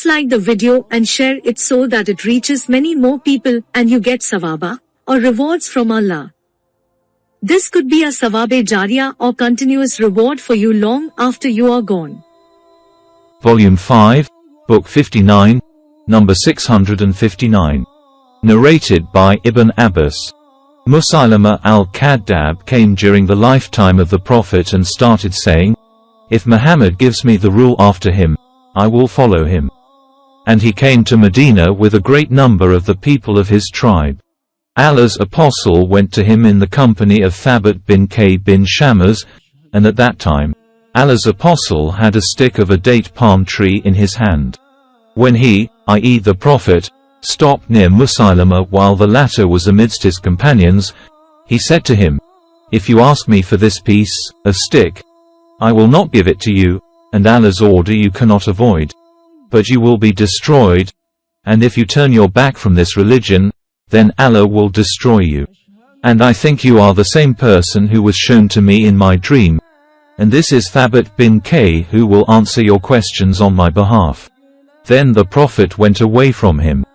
Please like the video and share it so that it reaches many more people and you get sawaba, or rewards from Allah. This could be a sawabe jariyah or continuous reward for you long after you are gone. Volume 5, Book 59, number 659. Narrated by Ibn Abbas. Musaylama al-Kadhdab came during the lifetime of the Prophet and started saying, "If Muhammad gives me the rule after him, I will follow him." And he came to Medina with a great number of the people of his tribe. Allah's apostle went to him in the company of Thabit bin K bin Shammers, and at that time, Allah's apostle had a stick of a date palm tree in his hand. When he, i.e. the Prophet, stopped near Musaylama while the latter was amidst his companions, he said to him, "If you ask me for this piece of stick, I will not give it to you, and Allah's order you cannot avoid. But you will be destroyed, and if you turn your back from this religion, then Allah will destroy you. And I think you are the same person who was shown to me in my dream, and this is Thabit bin K who will answer your questions on my behalf." Then the Prophet went away from him.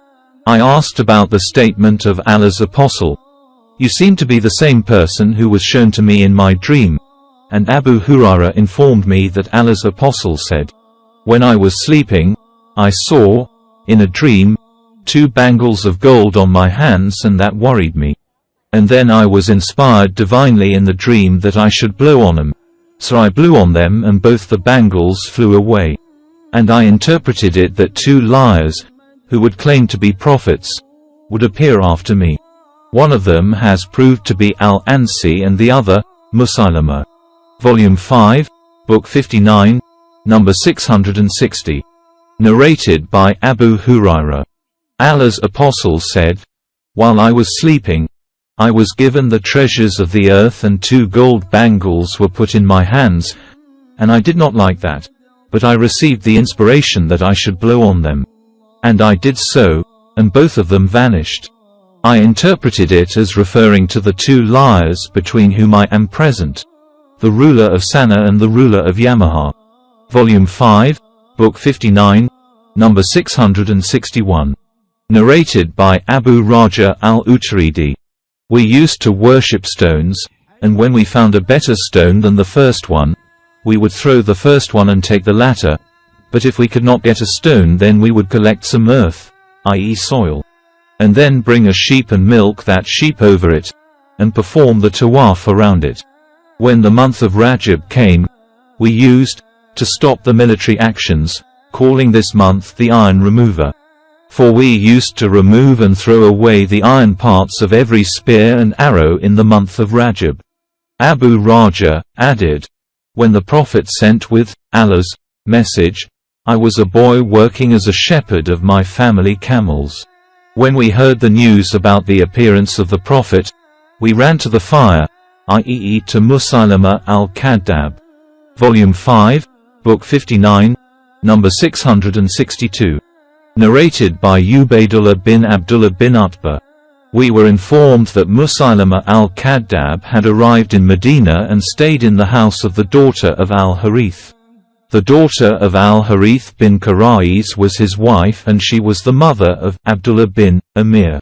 I asked about the statement of Allah's apostle. "You seem to be the same person who was shown to me in my dream." And Abu Hurairah informed me that Allah's apostle said, "When I was sleeping, I saw, in a dream, 2 bangles of gold on my hands, and that worried me. And then I was inspired divinely in the dream that I should blow on them. So I blew on them and both the bangles flew away. And I interpreted it that 2 liars, who would claim to be prophets, would appear after me. One of them has proved to be Al-Ansi and the other, Musaylama." Volume 5, Book 59, number 660. Narrated by Abu Hurairah. Allah's apostle said, "While I was sleeping, I was given the treasures of the earth and 2 gold bangles were put in my hands, and I did not like that, but I received the inspiration that I should blow on them. And I did so, and both of them vanished. I interpreted it as referring to the 2 liars between whom I am present, the ruler of Sana and the ruler of Yamaha." Volume 5, Book 59, number 661. Narrated by Abu Raja al-Utaridi. We used to worship stones, and when we found a better stone than the first one, we would throw the first one and take the latter, but if we could not get a stone, then we would collect some earth, i.e. soil, and then bring a sheep and milk that sheep over it, and perform the tawaf around it. When the month of Rajab came, we used, to stop the military actions, calling this month the iron remover. For we used to remove and throw away the iron parts of every spear and arrow in the month of Rajab. Abu Raja added, "When the Prophet sent with Allah's message, I was a boy working as a shepherd of my family camels. When we heard the news about the appearance of the Prophet, we ran to the fire, i.e. to Musaylama al-Kadhdab." Volume 5, Book 59, number 662. Narrated by Ubaydullah bin Abdullah bin Utbah. We were informed that Musaylama al-Kadhdab had arrived in Medina and stayed in the house of the daughter of al-Harith. The daughter of al-Harith bin Qarais was his wife, and she was the mother of Abdullah bin Amir.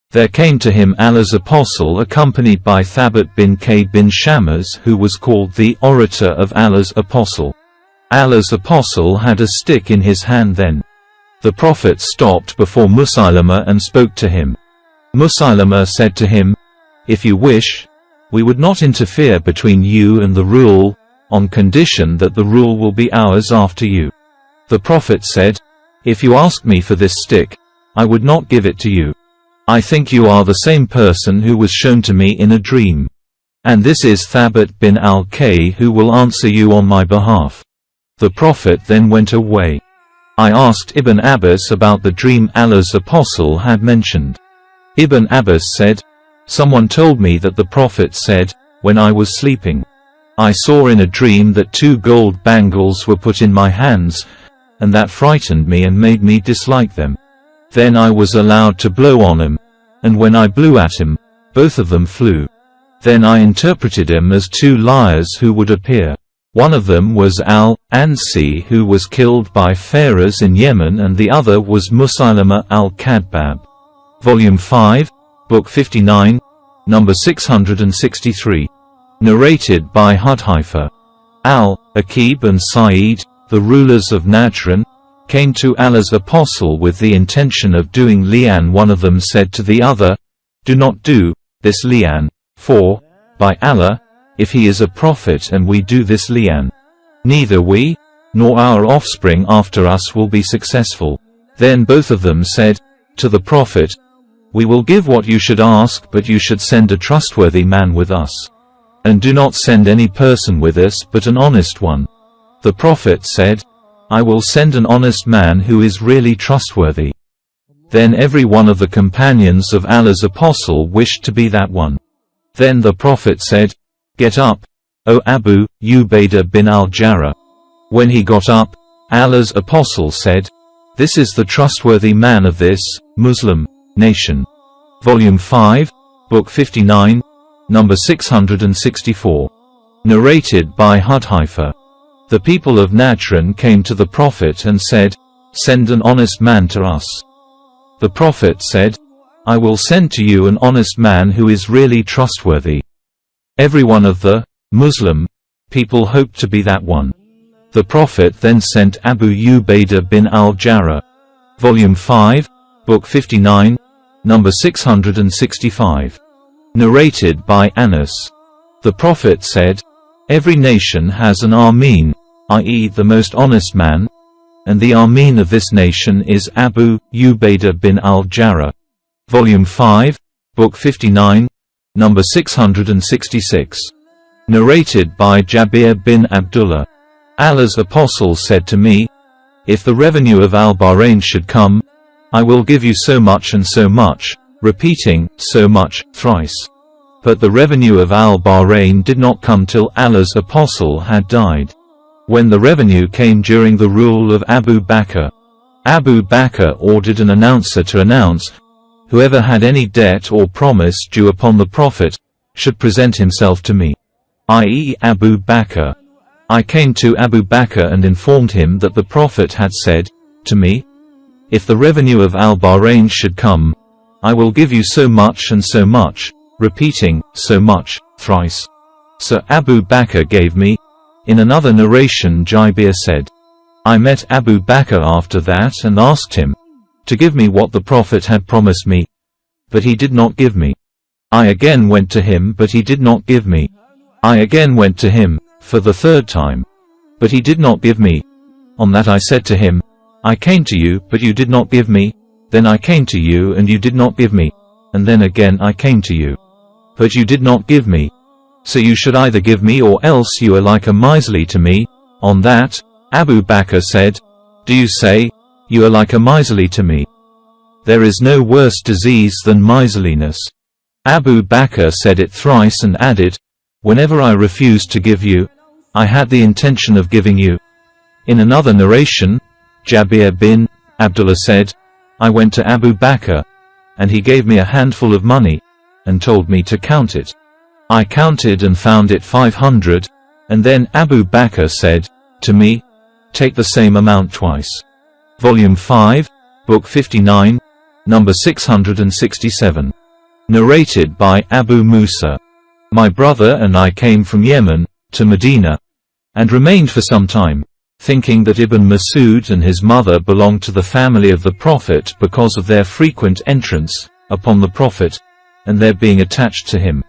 There came to him Allah's apostle accompanied by Thabit bin K bin Shammers, who was called the orator of Allah's apostle. Allah's apostle had a stick in his hand then. The Prophet stopped before Musaylama and spoke to him. Musaylama said to him, "If you wish, we would not interfere between you and the rule, on condition that the rule will be ours after you." The Prophet said, "If you ask me for this stick, I would not give it to you. I think you are the same person who was shown to me in a dream. And this is Thabit bin al-K who will answer you on my behalf." The Prophet then went away. I asked Ibn Abbas about the dream Allah's apostle had mentioned. Ibn Abbas said, "Someone told me that the Prophet said, when I was sleeping, I saw in a dream that 2 gold bangles were put in my hands, and that frightened me and made me dislike them. Then I was allowed to blow on them, and when I blew at him, both of them flew. Then I interpreted him as 2 liars who would appear. One of them was al-Ansi, who was killed by Fares in Yemen, and the other was Musailama al-Kadbab. Volume 5, Book 59, number 663. Narrated by Hadith. Al-Aqib and Sa'id, the rulers of Najran, came to Allah's apostle with the intention of doing li'an. One of them said to the other, "Do not do this li'an, for, by Allah, if he is a prophet and we do this li'an, neither we, nor our offspring after us will be successful." Then both of them said to the Prophet, "We will give what you should ask, but you should send a trustworthy man with us. And do not send any person with us but an honest one." The Prophet said, "I will send an honest man who is really trustworthy." Then every one of the companions of Allah's apostle wished to be that one. Then the Prophet said, "Get up, O Abu Ubaidah bin al-Jarrah." When he got up, Allah's apostle said, "This is the trustworthy man of this Muslim nation." Volume 5, Book 59, number 664. Narrated by Hadith. The people of Najran came to the Prophet and said, "Send an honest man to us." The Prophet said, "I will send to you an honest man who is really trustworthy." Every one of the Muslim people hoped to be that one. The Prophet then sent Abu Ubaidah bin al-Jarrah. Volume 5, Book 59, number 665. Narrated by Anas. The Prophet said, "Every nation has an Amin, i.e. the most honest man, and the Amin of this nation is Abu Ubaidah bin al-Jarrah." Volume 5, Book 59, number 666. Narrated by Jabir bin Abdullah. Allah's apostle said to me, "If the revenue of Al-Bahrain should come, I will give you so much and so much," repeating, "so much," thrice. But the revenue of Al-Bahrain did not come till Allah's apostle had died. When the revenue came during the rule of Abu Bakr, Abu Bakr ordered an announcer to announce, "Whoever had any debt or promise due upon the Prophet, should present himself to me," i.e. Abu Bakr. I came to Abu Bakr and informed him that the Prophet had said to me, "If the revenue of Al-Bahrain should come, I will give you so much and so much," repeating, "so much," thrice. So Abu Bakr gave me. In another narration Jabir said, "I met Abu Bakr after that and asked him to give me what the Prophet had promised me, but he did not give me. I again went to him, but he did not give me. I again went to him for the third time, but he did not give me. On that I said to him, I came to you, but you did not give me. Then I came to you and you did not give me. And then again I came to you, but you did not give me. So you should either give me or else you are like a miserly to me." On that, Abu Bakr said, "Do you say, you are like a miserly to me? There is no worse disease than miserliness." Abu Bakr said it thrice and added, "Whenever I refused to give you, I had the intention of giving you." In another narration, Jabir bin Abdullah said, "I went to Abu Bakr, and he gave me a handful of money, and told me to count it. I counted and found it 500, and then Abu Bakr said to me, 'Take the same amount twice.'" Volume 5, Book 59, number 667. Narrated by Abu Musa. My brother and I came from Yemen to Medina, and remained for some time, thinking that Ibn Masud and his mother belonged to the family of the Prophet because of their frequent entrance upon the Prophet, and their being attached to him.